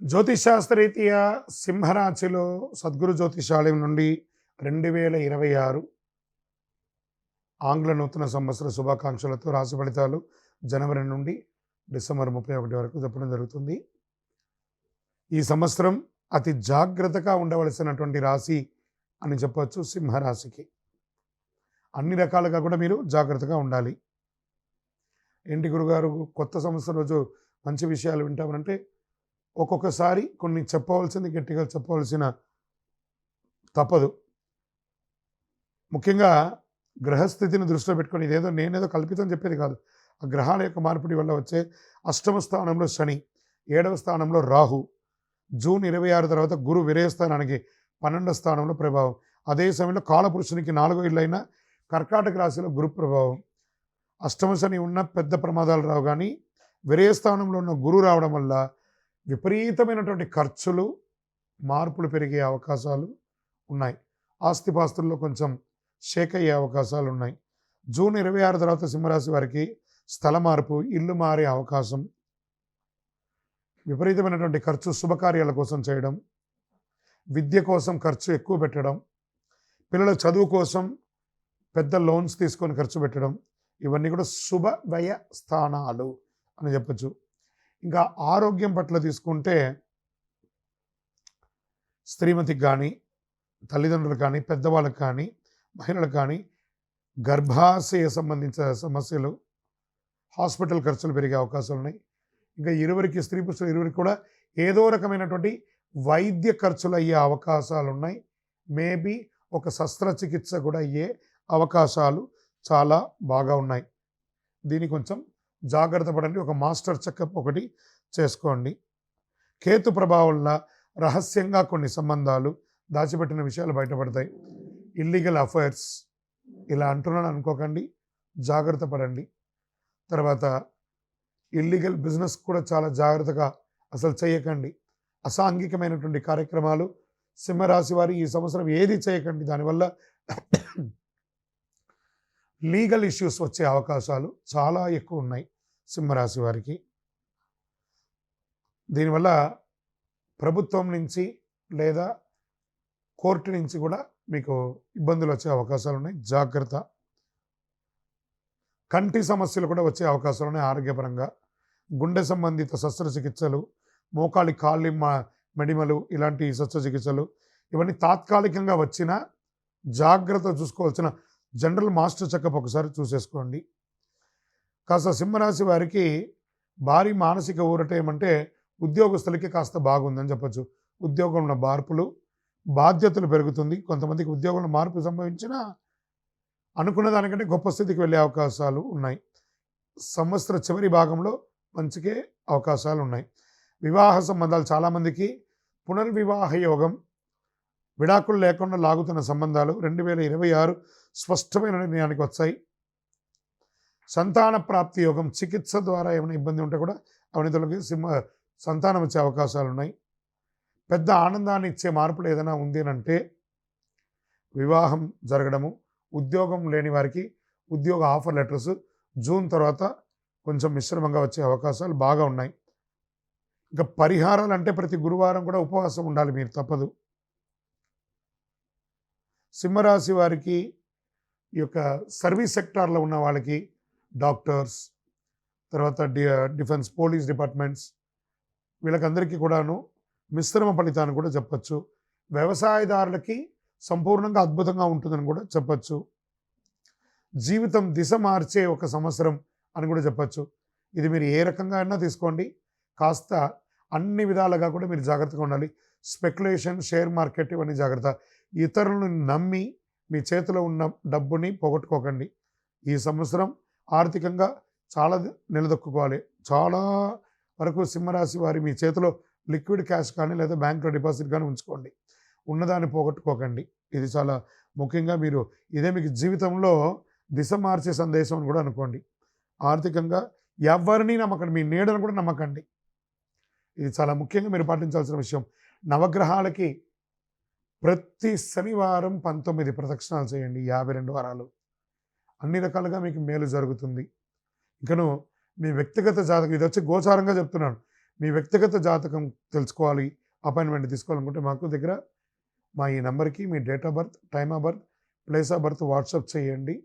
జ్యోతిషాస్త్రరీత్యా సింహరాశిలో సద్గురు జ్యోతిషాలయం నుండి 2026 ఆంగ్ల నూతన సంవత్సర శుభాకాంక్షలతో రాశి ఫలితాలు జనవరి నుండి డిసెంబర్ 31 వరకు చెప్పడం జరుగుతుంది. ఈ సంవత్సరం అతి జాగ్రత్తగా ఉండవలసినటువంటి రాశి అని చెప్పవచ్చు సింహరాశికి. అన్ని రకాలుగా కూడా మీరు జాగ్రత్తగా ఉండాలి. ఏంటి గురుగారు కొత్త సంవత్సరం రోజు మంచి విషయాలు వింటామనంటే, ఒక్కొక్కసారి కొన్ని చెప్పవలసింది గట్టిగా చెప్పవలసిన తప్పదు. ముఖ్యంగా గ్రహస్థితిని దృష్టిలో పెట్టుకొని ఇదేదో నేనేదో కల్పితం చెప్పేది కాదు. ఆ గ్రహాల యొక్క మార్పిడి వల్ల వచ్చే అష్టమ స్థానంలో శని, 7వ స్థానంలో రాహు, జూన్ 26 తర్వాత గురు విరేయస్థానానికి 12వ స్థానంలో ప్రభావం. అదే సమయంలో కాలపురుషునికి 4వ ఇల్లైన కర్కాటక రాశిలో గురు ప్రభావం. అష్టమ శని ఉన్న పెద్ద ప్రమాదాలు రావు, కానీ విరేయస్థానంలో ఉన్న గురు రావడం వల్ల విపరీతమైనటువంటి ఖర్చులు, మార్పులు పెరిగే అవకాశాలు ఉన్నాయి. ఆస్తిపాస్తుల్లో కొంచెం షేక్ అయ్యే అవకాశాలు ఉన్నాయి. జూన్ 26 తర్వాత సింహరాశి వారికి స్థల మార్పు, ఇల్లు మారే అవకాశం, విపరీతమైనటువంటి ఖర్చు శుభకార్యాల కోసం చేయడం, విద్య కోసం ఖర్చు ఎక్కువ పెట్టడం, పిల్లల చదువు కోసం పెద్ద లోన్స్ తీసుకొని ఖర్చు పెట్టడం, ఇవన్నీ కూడా శుభ వ్యయ స్థానాలు అని చెప్పచ్చు. ఇంకా ఆరోగ్యం పట్ల తీసుకుంటే స్త్రీమతికి కానీ, తల్లిదండ్రులకు కానీ, పెద్దవాళ్ళకి కానీ, మహిళలకు కానీ గర్భాశయ సంబంధించిన సమస్యలు, హాస్పిటల్ ఖర్చులు పెరిగే అవకాశాలు ఉన్నాయి. ఇంకా ఇరువురికి, స్త్రీ పురుషులు ఇరువురికి కూడా ఏదో రకమైనటువంటి వైద్య ఖర్చులు అయ్యే అవకాశాలు ఉన్నాయి. మేబీ ఒక శస్త్రచికిత్స కూడా అయ్యే అవకాశాలు చాలా బాగా ఉన్నాయి. దీన్ని కొంచెం జాగ్రత్త పడండి. ఒక మాస్టర్ చెకప్ ఒకటి చేసుకోండి. కేతు ప్రభావం వల్ల రహస్యంగా కొన్ని సంబంధాలు, దాచిపెట్టిన విషయాలు బయటపడతాయి. ఇల్లీగల్ అఫైర్స్ ఇలా అంటున్నాను అనుకోకండి, జాగ్రత్త పడండి. తర్వాత ఇల్లీగల్ బిజినెస్ కూడా చాలా జాగ్రత్తగా అసలు చేయకండి. అసాంఘికమైనటువంటి కార్యక్రమాలు సింహరాశి వారి ఈ సంవత్సరం ఏది చేయకండి. దానివల్ల లీగల్ ఇష్యూస్ వచ్చే అవకాశాలు చాలా ఎక్కువ ఉన్నాయి సింహరాశి వారికి. దీనివల్ల ప్రభుత్వం నుంచి లేదా కోర్టు నుంచి కూడా మీకు ఇబ్బందులు వచ్చే అవకాశాలు ఉన్నాయి. జాగ్రత్త. కంటి సమస్యలు కూడా వచ్చే అవకాశాలు ఉన్నాయి ఆరోగ్యపరంగా. గుండె సంబంధిత శస్త్రచికిత్సలు, మోకాలి కాళ్ళి మెడిమలు, ఇలాంటి శస్త్రచికిత్సలు ఇవన్నీ తాత్కాలికంగా వచ్చిన జాగ్రత్త చూసుకోవాల్సిన జనరల్ మాస్టర్ చెకప్ ఒకసారి చూసేసుకోండి. కాస్త సింహరాశి వారికి భారీ మానసిక ఊరట ఏమంటే, ఉద్యోగస్తులకి కాస్త బాగుందని చెప్పచ్చు. ఉద్యోగంలో మార్పులు, బాధ్యతలు పెరుగుతుంది. కొంతమందికి ఉద్యోగంలో మార్పు సంభవించినా అనుకున్న దానికంటే గొప్ప స్థితికి వెళ్ళే అవకాశాలు ఉన్నాయి. సంవత్సర చివరి భాగంలో మంచికే అవకాశాలు ఉన్నాయి. వివాహ సంబంధాలు చాలామందికి పునర్వివాహ యోగం, విడాకులు లేకుండా లాగుతున్న సంబంధాలు 2026 స్పష్టమైన నిర్ణయానికి వచ్చాయి. సంతాన ప్రాప్తి యోగం, చికిత్స ద్వారా ఏమైనా ఇబ్బంది ఉంటే కూడా అవనితులకి సంతానం వచ్చే అవకాశాలు ఉన్నాయి. పెద్ద ఆనందాన్ని ఇచ్చే మార్పులు ఏదైనా ఉంది అంటే వివాహం జరగడము, ఉద్యోగం లేని వారికి ఉద్యోగ ఆఫర్ లెటర్స్ జూన్ తర్వాత కొంచెం మిశ్రమంగా వచ్చే అవకాశాలు బాగా ఉన్నాయి. ఇంకా పరిహారాలు అంటే ప్రతి గురువారం కూడా ఉపవాసం ఉండాలి మీరు, తప్పదు. సింహరాశి వారికి ఈ యొక్క సర్వీస్ సెక్టార్లో ఉన్న వాళ్ళకి, డాక్టర్స్, తర్వాత డిఫెన్స్, పోలీస్ డిపార్ట్మెంట్స్, వీళ్ళకందరికీ కూడాను మిశ్రమ ఫలితాన్ని కూడా చెప్పచ్చు. వ్యవసాయదారులకి సంపూర్ణంగా అద్భుతంగా ఉంటుందని కూడా చెప్పచ్చు. జీవితం దిశ మార్చే ఒక సంవత్సరం అని కూడా చెప్పచ్చు. ఇది మీరు ఏ రకంగా అయినా తీసుకోండి, కాస్త అన్ని విధాలుగా కూడా మీరు జాగ్రత్తగా ఉండాలి. స్పెక్యులేషన్, షేర్ మార్కెట్ ఇవన్నీ జాగ్రత్త. ఇతరులను నమ్మి మీ చేతిలో ఉన్న డబ్బుని పోగొట్టుకోకండి. ఈ సంవత్సరం ఆర్థికంగా చాలా నిలదొక్కుకోవాలి. చాలా వరకు సింహరాశి వారి మీ చేతిలో లిక్విడ్ క్యాష్ కానీ లేదా బ్యాంక్లో డిపాజిట్ కానీ ఉంచుకోండి. ఉన్నదాన్ని పోగొట్టుకోకండి. ఇది చాలా ముఖ్యంగా మీరు ఇదే మీకు జీవితంలో దిశ మార్చే సందేశం అని కూడా అనుకోండి. ఆర్థికంగా ఎవరిని నమ్మకండి, మీ నీడను కూడా నమ్మకండి. ఇది చాలా ముఖ్యంగా మీరు పాటించాల్సిన విషయం. నవగ్రహాలకి ప్రతి శనివారం 19 ప్రదక్షిణాలు చేయండి, 52 వారాలు. అన్ని రకాలుగా మీకు మేలు జరుగుతుంది. ఇంకను మీ వ్యక్తిగత జాతకం, ఇది వచ్చి గోచారంగా చెప్తున్నాను, మీ వ్యక్తిగత జాతకం తెలుసుకోవాలి, అపాయింట్మెంట్ తీసుకోవాలనుకుంటే మాకు దగ్గర మా ఈ నంబర్‌కి మీ date of birth, time of birth, place of birth WhatsApp చేయండి.